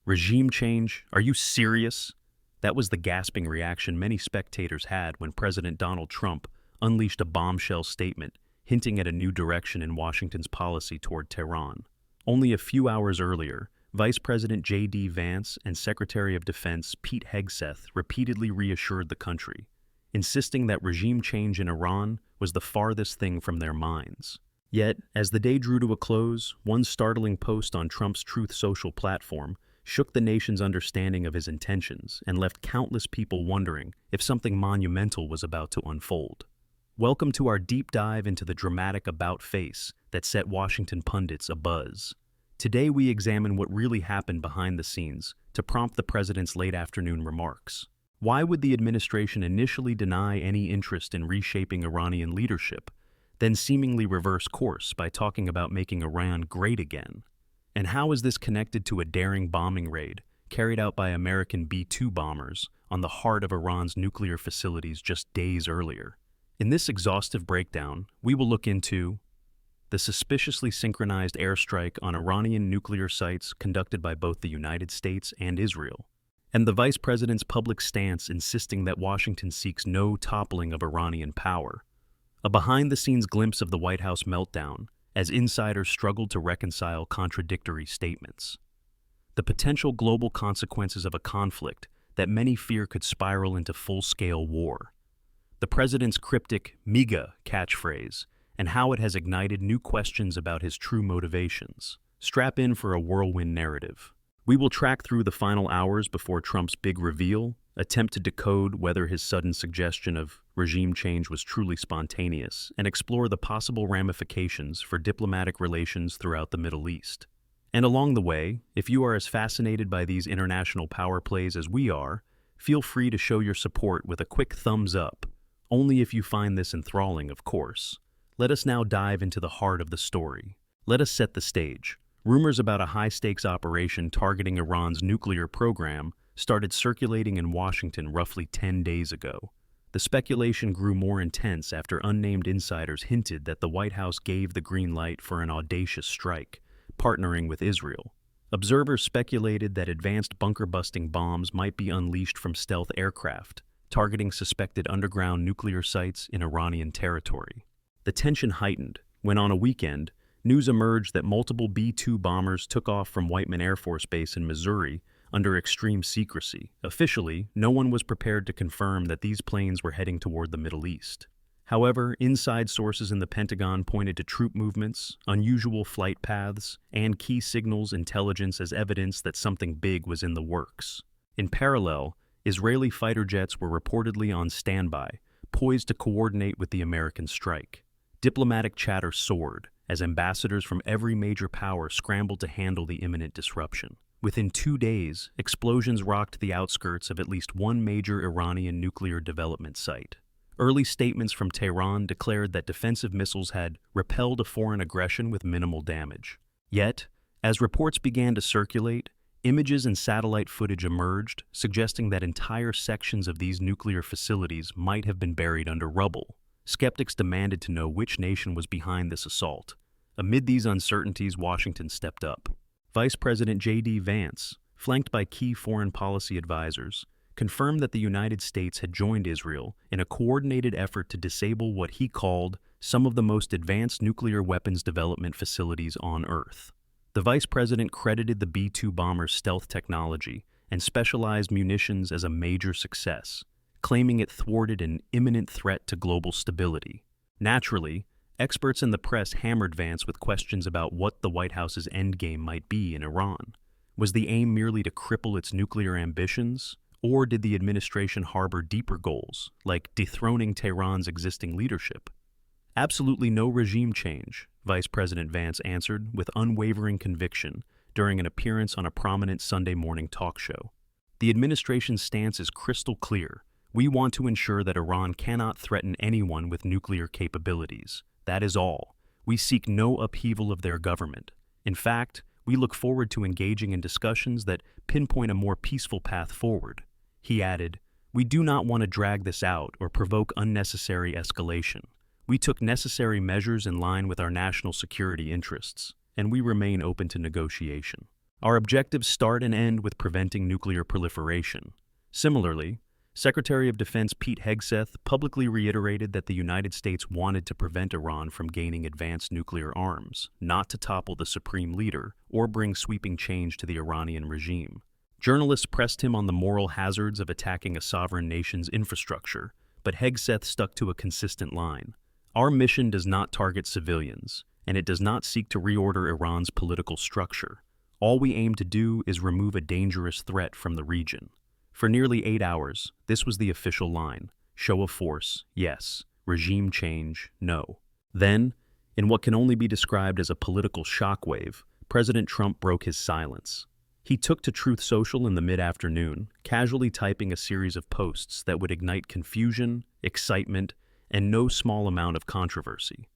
Regime change? Are you serious? That was the gasping reaction many spectators had when President Donald Trump unleashed a bombshell statement hinting at a new direction in Washington's policy toward Tehran. Only a few hours earlier, Vice President J.D. Vance and Secretary of Defense Pete Hegseth repeatedly reassured the country, insisting that regime change in Iran was the farthest thing from their minds. Yet, as the day drew to a close, one startling post on Trump's Truth Social platform shook the nation's understanding of his intentions and left countless people wondering if something monumental was about to unfold. Welcome to our deep dive into the dramatic about-face that set Washington pundits abuzz. Today we examine what really happened behind the scenes to prompt the president's late afternoon remarks. Why would the administration initially deny any interest in reshaping Iranian leadership, then seemingly reverse course by talking about making Iran great again? And how is this connected to a daring bombing raid carried out by American B-2 bombers on the heart of Iran's nuclear facilities just days earlier? In this exhaustive breakdown, we will look into the suspiciously synchronized airstrike on Iranian nuclear sites conducted by both the United States and Israel, and the vice president's public stance insisting that Washington seeks no toppling of Iranian power. A behind-the-scenes glimpse of the White House meltdown as insiders struggled to reconcile contradictory statements. The potential global consequences of a conflict that many fear could spiral into full-scale war. The president's cryptic MIGA catchphrase and how it has ignited new questions about his true motivations. Strap in for a whirlwind narrative. We will track through the final hours before Trump's big reveal, attempt to decode whether his sudden suggestion of regime change was truly spontaneous, and explore the possible ramifications for diplomatic relations throughout the Middle East. And along the way, if you are as fascinated by these international power plays as we are, feel free to show your support with a quick thumbs up, only if you find this enthralling, of course. Let us now dive into the heart of the story. Let us set the stage. Rumors about a high-stakes operation targeting Iran's nuclear program started circulating in Washington roughly 10 days ago. The speculation grew more intense after unnamed insiders hinted that the White House gave the green light for an audacious strike, partnering with Israel. Observers speculated that advanced bunker-busting bombs might be unleashed from stealth aircraft, targeting suspected underground nuclear sites in Iranian territory. The tension heightened when, on a weekend, news emerged that multiple B-2 bombers took off from Whiteman Air Force Base in Missouri under extreme secrecy. Officially, no one was prepared to confirm that these planes were heading toward the Middle East. However, inside sources in the Pentagon pointed to troop movements, unusual flight paths, and key signals intelligence as evidence that something big was in the works. In parallel, Israeli fighter jets were reportedly on standby, poised to coordinate with the American strike. Diplomatic chatter soared as ambassadors from every major power scrambled to handle the imminent disruption. Within 2 days, explosions rocked the outskirts of at least one major Iranian nuclear development site. Early statements from Tehran declared that defensive missiles had repelled a foreign aggression with minimal damage. Yet, as reports began to circulate, images and satellite footage emerged, suggesting that entire sections of these nuclear facilities might have been buried under rubble. Skeptics demanded to know which nation was behind this assault. Amid these uncertainties, Washington stepped up. Vice President J.D. Vance, flanked by key foreign policy advisors, confirmed that the United States had joined Israel in a coordinated effort to disable what he called some of the most advanced nuclear weapons development facilities on Earth. The vice president credited the B-2 bomber's stealth technology and specialized munitions as a major success, claiming it thwarted an imminent threat to global stability. Naturally, experts in the press hammered Vance with questions about what the White House's endgame might be in Iran. Was the aim merely to cripple its nuclear ambitions, or did the administration harbor deeper goals, like dethroning Tehran's existing leadership? Absolutely no regime change, Vice President Vance answered with unwavering conviction during an appearance on a prominent Sunday morning talk show. The administration's stance is crystal clear. We want to ensure that Iran cannot threaten anyone with nuclear capabilities. That is all. We seek no upheaval of their government. In fact, we look forward to engaging in discussions that pinpoint a more peaceful path forward. He added, "We do not want to drag this out or provoke unnecessary escalation. We took necessary measures in line with our national security interests, and we remain open to negotiation." Our objectives start and end with preventing nuclear proliferation. Similarly, Secretary of Defense Pete Hegseth publicly reiterated that the United States wanted to prevent Iran from gaining advanced nuclear arms, not to topple the supreme leader or bring sweeping change to the Iranian regime. Journalists pressed him on the moral hazards of attacking a sovereign nation's infrastructure, but Hegseth stuck to a consistent line. Our mission does not target civilians, and it does not seek to reorder Iran's political structure. All we aim to do is remove a dangerous threat from the region. For nearly 8 hours, this was the official line. Show of force, yes. Regime change, no. Then, in what can only be described as a political shockwave, President Trump broke his silence. He took to Truth Social in the mid-afternoon, casually typing a series of posts that would ignite confusion, excitement, and no small amount of controversy.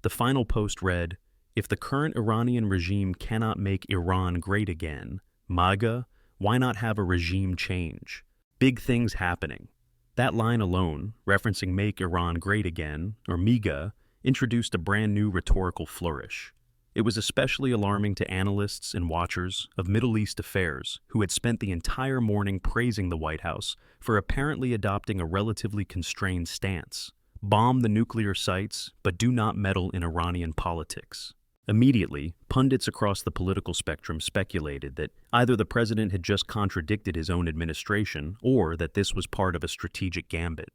The final post read, "If the current Iranian regime cannot make Iran great again, MIGA, why not have a regime change? Big things happening." That line alone, referencing Make Iran Great Again, or MIGA, introduced a brand new rhetorical flourish. It was especially alarming to analysts and watchers of Middle East affairs who had spent the entire morning praising the White House for apparently adopting a relatively constrained stance. Bomb the nuclear sites, but do not meddle in Iranian politics. Immediately, pundits across the political spectrum speculated that either the president had just contradicted his own administration or that this was part of a strategic gambit.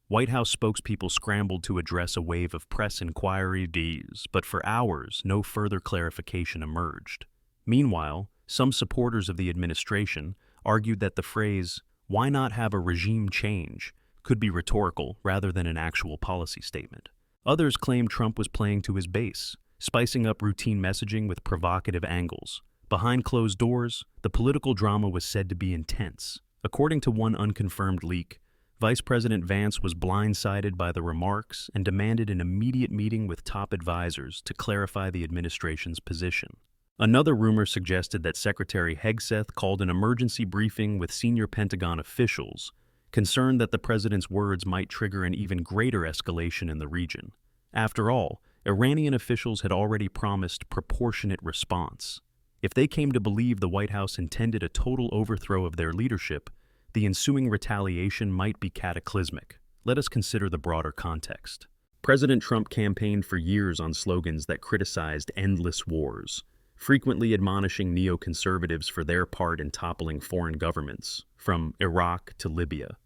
White House spokespeople scrambled to address a wave of press inquiries, but for hours, no further clarification emerged. Meanwhile, some supporters of the administration argued that the phrase, "Why not have a regime change?" could be rhetorical rather than an actual policy statement. Others claimed Trump was playing to his base, spicing up routine messaging with provocative angles. Behind closed doors, the political drama was said to be intense. According to one unconfirmed leak, Vice President Vance was blindsided by the remarks and demanded an immediate meeting with top advisors to clarify the administration's position. Another rumor suggested that Secretary Hegseth called an emergency briefing with senior Pentagon officials, concerned that the president's words might trigger an even greater escalation in the region. After all, Iranian officials had already promised proportionate response. If they came to believe the White House intended a total overthrow of their leadership, the ensuing retaliation might be cataclysmic. Let us consider the broader context. President Trump campaigned for years on slogans that criticized endless wars, frequently admonishing neoconservatives for their part in toppling foreign governments, from Iraq to Libya.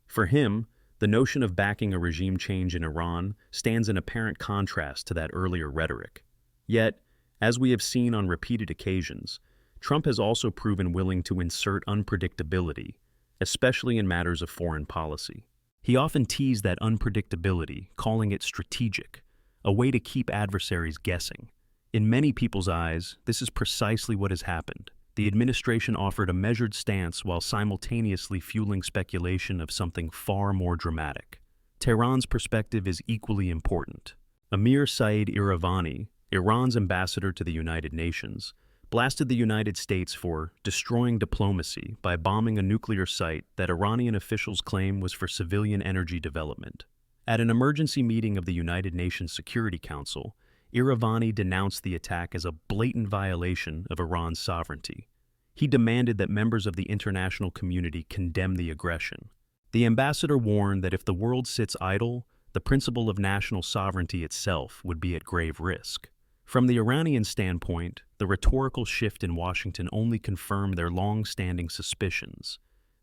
For him, the notion of backing a regime change in Iran stands in apparent contrast to that earlier rhetoric. Yet, as we have seen on repeated occasions, Trump has also proven willing to insert unpredictability, especially in matters of foreign policy. He often teased that unpredictability, calling it strategic, a way to keep adversaries guessing. In many people's eyes, this is precisely what has happened. The administration offered a measured stance while simultaneously fueling speculation of something far more dramatic. Tehran's perspective is equally important. Amir Saeed Iravani, Iran's ambassador to the United Nations, blasted the United States for destroying diplomacy by bombing a nuclear site that Iranian officials claim was for civilian energy development. At an emergency meeting of the United Nations Security Council, Iravani denounced the attack as a blatant violation of Iran's sovereignty. He demanded that members of the international community condemn the aggression. The ambassador warned that if the world sits idle, the principle of national sovereignty itself would be at grave risk. From the Iranian standpoint, the rhetorical shift in Washington only confirmed their long-standing suspicions.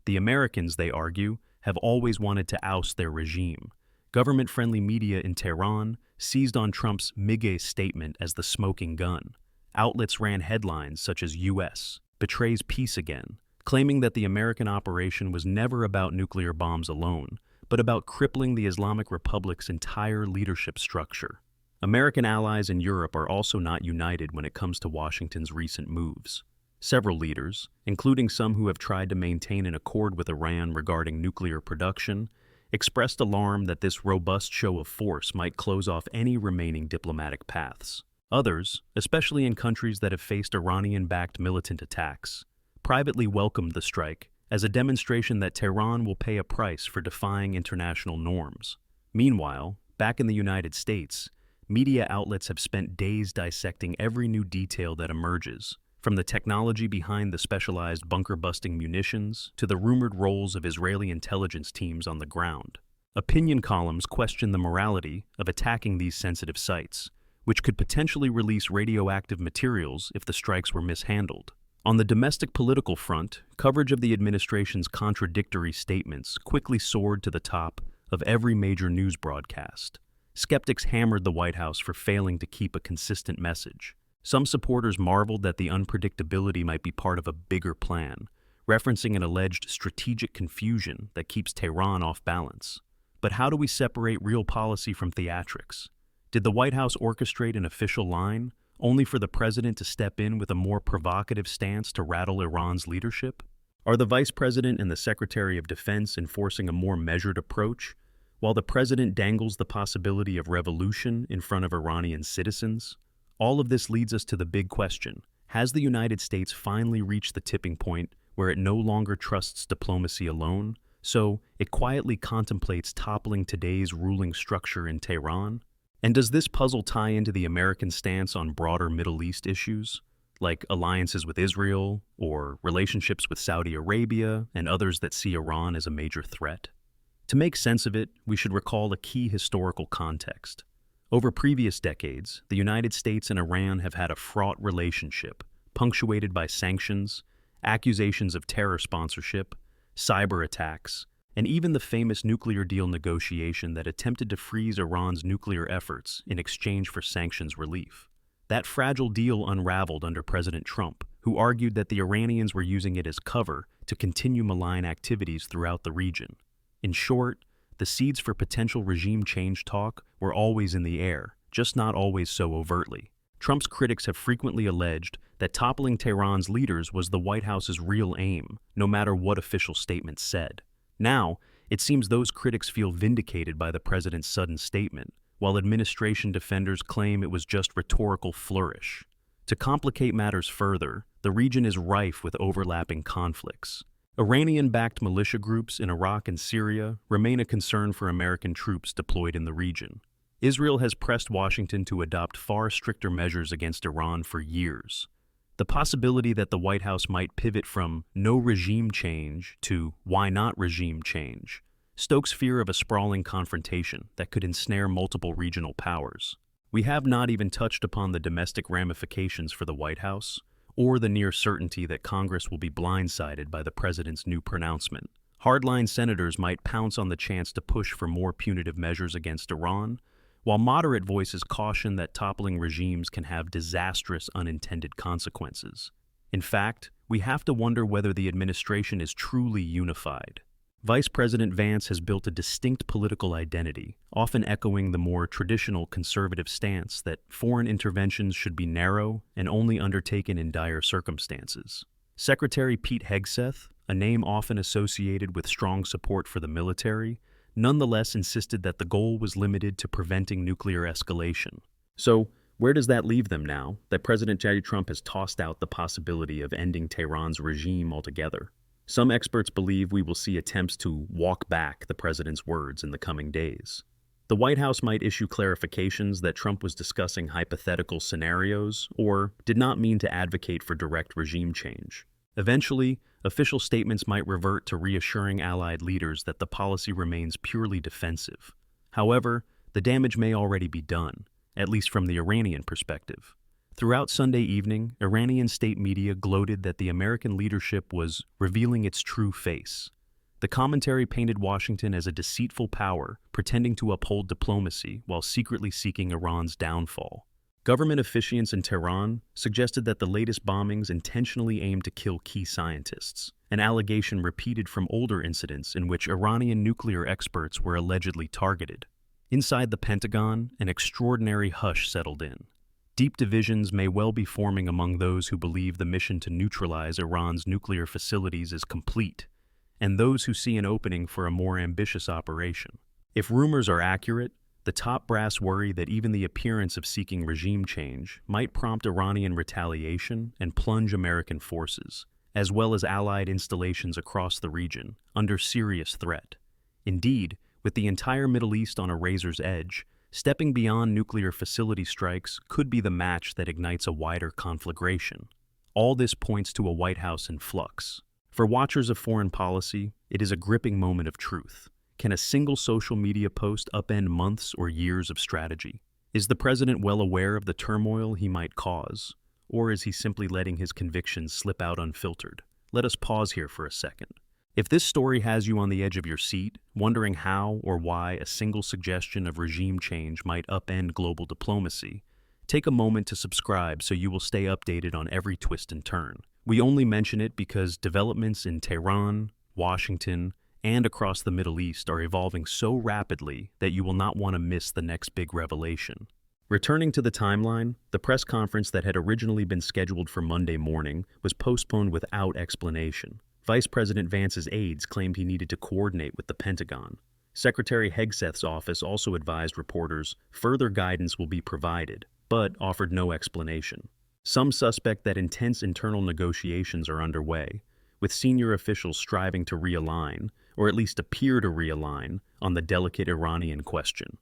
The Americans, they argue, have always wanted to oust their regime. Government-friendly media in Tehran seized on Trump's MIGA statement as the smoking gun. Outlets ran headlines such as U.S. betrays peace again, claiming that the American operation was never about nuclear bombs alone, but about crippling the Islamic Republic's entire leadership structure. American allies in Europe are also not united when it comes to Washington's recent moves. Several leaders, including some who have tried to maintain an accord with Iran regarding nuclear production, expressed alarm that this robust show of force might close off any remaining diplomatic paths. Others, especially in countries that have faced Iranian-backed militant attacks, privately welcomed the strike as a demonstration that Tehran will pay a price for defying international norms. Meanwhile, back in the United States, media outlets have spent days dissecting every new detail that emerges, from the technology behind the specialized bunker-busting munitions to the rumored roles of Israeli intelligence teams on the ground. Opinion columns question the morality of attacking these sensitive sites, which could potentially release radioactive materials if the strikes were mishandled. On the domestic political front, coverage of the administration's contradictory statements quickly soared to the top of every major news broadcast. Skeptics hammered the White House for failing to keep a consistent message. Some supporters marveled that the unpredictability might be part of a bigger plan, referencing an alleged strategic confusion that keeps Tehran off balance. But how do we separate real policy from theatrics? Did the White House orchestrate an official line, only for the president to step in with a more provocative stance to rattle Iran's leadership? Are the vice president and the secretary of defense enforcing a more measured approach, while the president dangles the possibility of revolution in front of Iranian citizens? All of this leads us to the big question: has the United States finally reached the tipping point where it no longer trusts diplomacy alone, so it quietly contemplates toppling today's ruling structure in Tehran? And does this puzzle tie into the American stance on broader Middle East issues, like alliances with Israel or relationships with Saudi Arabia and others that see Iran as a major threat? To make sense of it, we should recall a key historical context. Over previous decades, the United States and Iran have had a fraught relationship, punctuated by sanctions, accusations of terror sponsorship, cyber attacks, and even the famous nuclear deal negotiation that attempted to freeze Iran's nuclear efforts in exchange for sanctions relief. That fragile deal unraveled under President Trump, who argued that the Iranians were using it as cover to continue malign activities throughout the region. In short, the seeds for potential regime change talk were always in the air, just not always so overtly. Trump's critics have frequently alleged that toppling Tehran's leaders was the White House's real aim, no matter what official statements said. Now, it seems those critics feel vindicated by the president's sudden statement, while administration defenders claim it was just rhetorical flourish. To complicate matters further, the region is rife with overlapping conflicts. Iranian-backed militia groups in Iraq and Syria remain a concern for American troops deployed in the region. Israel has pressed Washington to adopt far stricter measures against Iran for years. The possibility that the White House might pivot from no regime change to why not regime change stokes fear of a sprawling confrontation that could ensnare multiple regional powers. We have not even touched upon the domestic ramifications for the White House, or the near certainty that Congress will be blindsided by the president's new pronouncement. Hardline senators might pounce on the chance to push for more punitive measures against Iran, while moderate voices caution that toppling regimes can have disastrous unintended consequences. In fact, we have to wonder whether the administration is truly unified. Vice President Vance has built a distinct political identity, often echoing the more traditional conservative stance that foreign interventions should be narrow and only undertaken in dire circumstances. Secretary Pete Hegseth, a name often associated with strong support for the military, nonetheless insisted that the goal was limited to preventing nuclear escalation. So, where does that leave them now that President Trump has tossed out the possibility of ending Tehran's regime altogether? Some experts believe we will see attempts to walk back the president's words in the coming days. The White House might issue clarifications that Trump was discussing hypothetical scenarios or did not mean to advocate for direct regime change. Eventually, official statements might revert to reassuring allied leaders that the policy remains purely defensive. However, the damage may already be done, at least from the Iranian perspective. Throughout Sunday evening, Iranian state media gloated that the American leadership was revealing its true face. The commentary painted Washington as a deceitful power, pretending to uphold diplomacy while secretly seeking Iran's downfall. Government officiants in Tehran suggested that the latest bombings intentionally aimed to kill key scientists, an allegation repeated from older incidents in which Iranian nuclear experts were allegedly targeted. Inside the Pentagon, an extraordinary hush settled in. Deep divisions may well be forming among those who believe the mission to neutralize Iran's nuclear facilities is complete, and those who see an opening for a more ambitious operation. If rumors are accurate, the top brass worry that even the appearance of seeking regime change might prompt Iranian retaliation and plunge American forces, as well as allied installations across the region, under serious threat. Indeed, with the entire Middle East on a razor's edge, stepping beyond nuclear facility strikes could be the match that ignites a wider conflagration. All this points to a White House in flux. For watchers of foreign policy, it is a gripping moment of truth. Can a single social media post upend months or years of strategy? Is the president well aware of the turmoil he might cause? Or is he simply letting his convictions slip out unfiltered? Let us pause here for a second. If this story has you on the edge of your seat, wondering how or why a single suggestion of regime change might upend global diplomacy, take a moment to subscribe so you will stay updated on every twist and turn. We only mention it because developments in Tehran, Washington, and across the Middle East are evolving so rapidly that you will not want to miss the next big revelation. Returning to the timeline, the press conference that had originally been scheduled for Monday morning was postponed without explanation. Vice President Vance's aides claimed he needed to coordinate with the Pentagon. Secretary Hegseth's office also advised reporters further guidance will be provided, but offered no explanation. Some suspect that intense internal negotiations are underway, with senior officials striving to realign, or at least appear to realign, on the delicate Iranian question.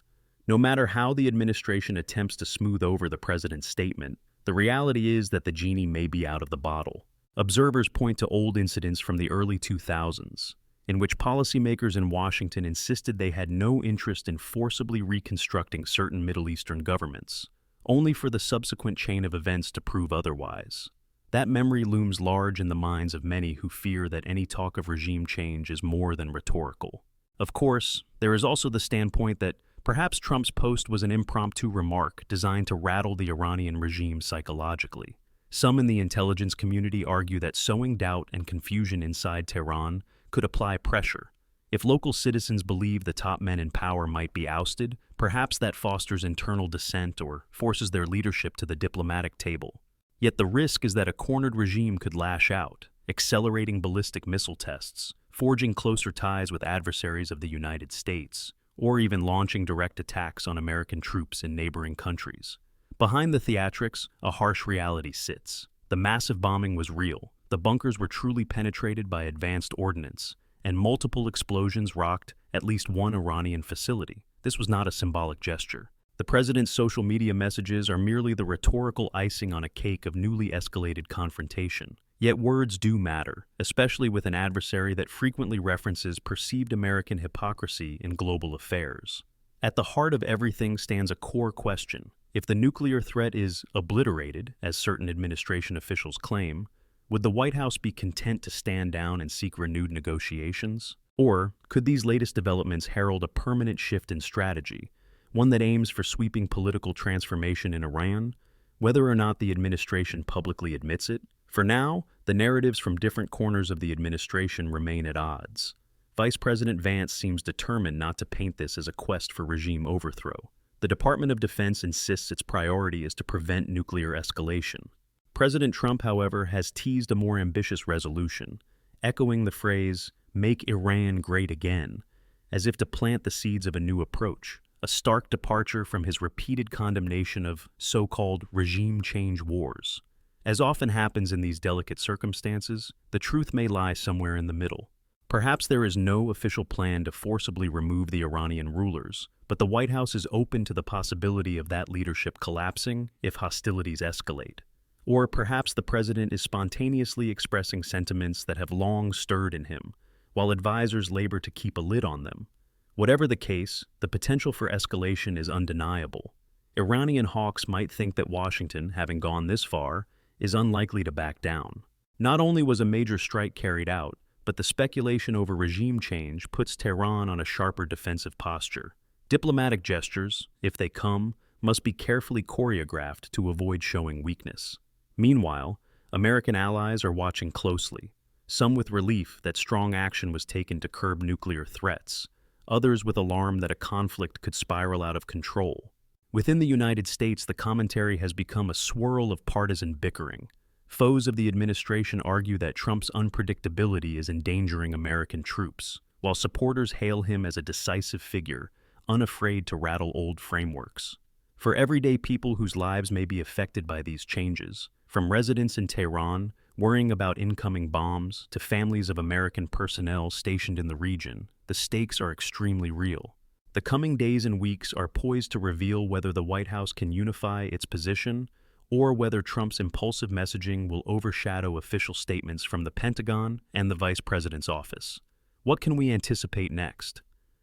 No matter how the administration attempts to smooth over the president's statement, the reality is that the genie may be out of the bottle. Observers point to old incidents from the early 2000s, in which policymakers in Washington insisted they had no interest in forcibly reconstructing certain Middle Eastern governments, only for the subsequent chain of events to prove otherwise. That memory looms large in the minds of many who fear that any talk of regime change is more than rhetorical. Of course, there is also the standpoint that perhaps Trump's post was an impromptu remark designed to rattle the Iranian regime psychologically. Some in the intelligence community argue that sowing doubt and confusion inside Tehran could apply pressure. If local citizens believe the top men in power might be ousted, perhaps that fosters internal dissent or forces their leadership to the diplomatic table. Yet the risk is that a cornered regime could lash out, accelerating ballistic missile tests, forging closer ties with adversaries of the United States, or even launching direct attacks on American troops in neighboring countries. Behind the theatrics, a harsh reality sits. The massive bombing was real, the bunkers were truly penetrated by advanced ordnance, and multiple explosions rocked at least one Iranian facility. This was not a symbolic gesture. The president's social media messages are merely the rhetorical icing on a cake of newly escalated confrontation. Yet words do matter, especially with an adversary that frequently references perceived American hypocrisy in global affairs. At the heart of everything stands a core question. If the nuclear threat is obliterated, as certain administration officials claim, would the White House be content to stand down and seek renewed negotiations? Or could these latest developments herald a permanent shift in strategy, one that aims for sweeping political transformation in Iran, whether or not the administration publicly admits it? For now, the narratives from different corners of the administration remain at odds. Vice President Vance seems determined not to paint this as a quest for regime overthrow. The Department of Defense insists its priority is to prevent nuclear escalation. President Trump, however, has teased a more ambitious resolution, echoing the phrase, "Make Iran great again," as if to plant the seeds of a new approach, a stark departure from his repeated condemnation of so-called regime change wars. As often happens in these delicate circumstances, the truth may lie somewhere in the middle. Perhaps there is no official plan to forcibly remove the Iranian rulers, but the White House is open to the possibility of that leadership collapsing if hostilities escalate. Or perhaps the president is spontaneously expressing sentiments that have long stirred in him, while advisors labor to keep a lid on them. Whatever the case, the potential for escalation is undeniable. Iranian hawks might think that Washington, having gone this far, is unlikely to back down. Not only was a major strike carried out, but the speculation over regime change puts Tehran on a sharper defensive posture. Diplomatic gestures, if they come, must be carefully choreographed to avoid showing weakness. Meanwhile, American allies are watching closely, some with relief that strong action was taken to curb nuclear threats, others with alarm that a conflict could spiral out of control. Within the United States, the commentary has become a swirl of partisan bickering. Foes of the administration argue that Trump's unpredictability is endangering American troops, while supporters hail him as a decisive figure, unafraid to rattle old frameworks. For everyday people whose lives may be affected by these changes, from residents in Tehran worrying about incoming bombs to families of American personnel stationed in the region, the stakes are extremely real. The coming days and weeks are poised to reveal whether the White House can unify its position or whether Trump's impulsive messaging will overshadow official statements from the Pentagon and the Vice President's office. What can we anticipate next?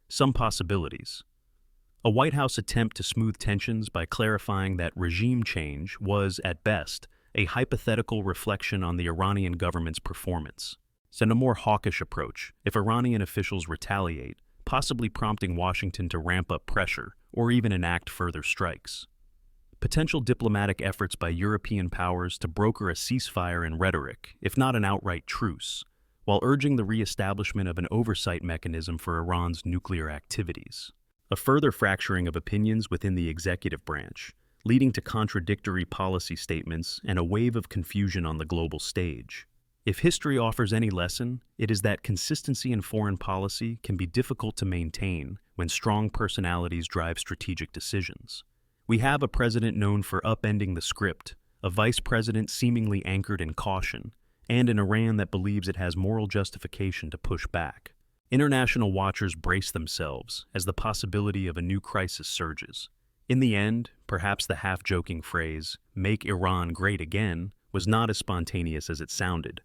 Some possibilities. A White House attempt to smooth tensions by clarifying that regime change was, at best, a hypothetical reflection on the Iranian government's performance. Send a more hawkish approach if Iranian officials retaliate, possibly prompting Washington to ramp up pressure or even enact further strikes. Potential diplomatic efforts by European powers to broker a ceasefire in rhetoric, if not an outright truce, while urging the re-establishment of an oversight mechanism for Iran's nuclear activities. A further fracturing of opinions within the executive branch, leading to contradictory policy statements and a wave of confusion on the global stage. If history offers any lesson, it is that consistency in foreign policy can be difficult to maintain when strong personalities drive strategic decisions. We have a president known for upending the script, a vice president seemingly anchored in caution, and an Iran that believes it has moral justification to push back. International watchers brace themselves as the possibility of a new crisis surges. In the end, perhaps the half-joking phrase, "Make Iran great again," was not as spontaneous as it sounded.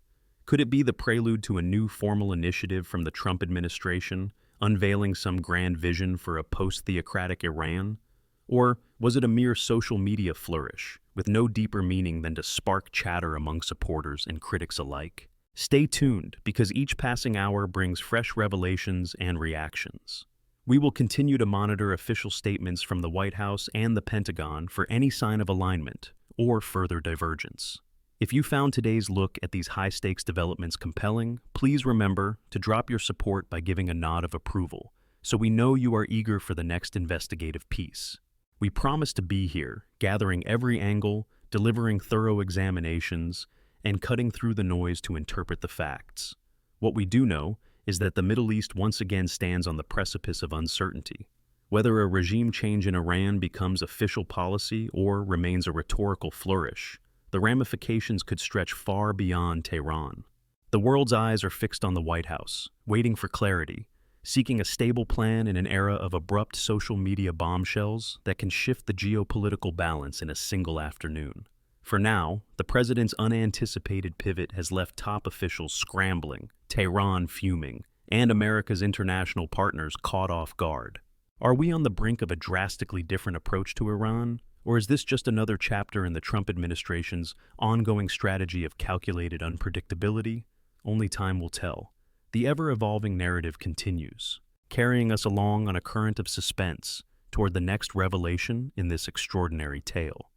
Could it be the prelude to a new formal initiative from the Trump administration, unveiling some grand vision for a post-theocratic Iran? Or was it a mere social media flourish, with no deeper meaning than to spark chatter among supporters and critics alike? Stay tuned, because each passing hour brings fresh revelations and reactions. We will continue to monitor official statements from the White House and the Pentagon for any sign of alignment or further divergence. If you found today's look at these high-stakes developments compelling, please remember to drop your support by giving a nod of approval, so we know you are eager for the next investigative piece. We promise to be here, gathering every angle, delivering thorough examinations, and cutting through the noise to interpret the facts. What we do know is that the Middle East once again stands on the precipice of uncertainty. Whether a regime change in Iran becomes official policy or remains a rhetorical flourish, the ramifications could stretch far beyond Tehran. The world's eyes are fixed on the White House, waiting for clarity, seeking a stable plan in an era of abrupt social media bombshells that can shift the geopolitical balance in a single afternoon. For now, the president's unanticipated pivot has left top officials scrambling, Tehran fuming, and America's international partners caught off guard. Are we on the brink of a drastically different approach to Iran, or is this just another chapter in the Trump administration's ongoing strategy of calculated unpredictability? Only time will tell. The ever-evolving narrative continues, carrying us along on a current of suspense toward the next revelation in this extraordinary tale.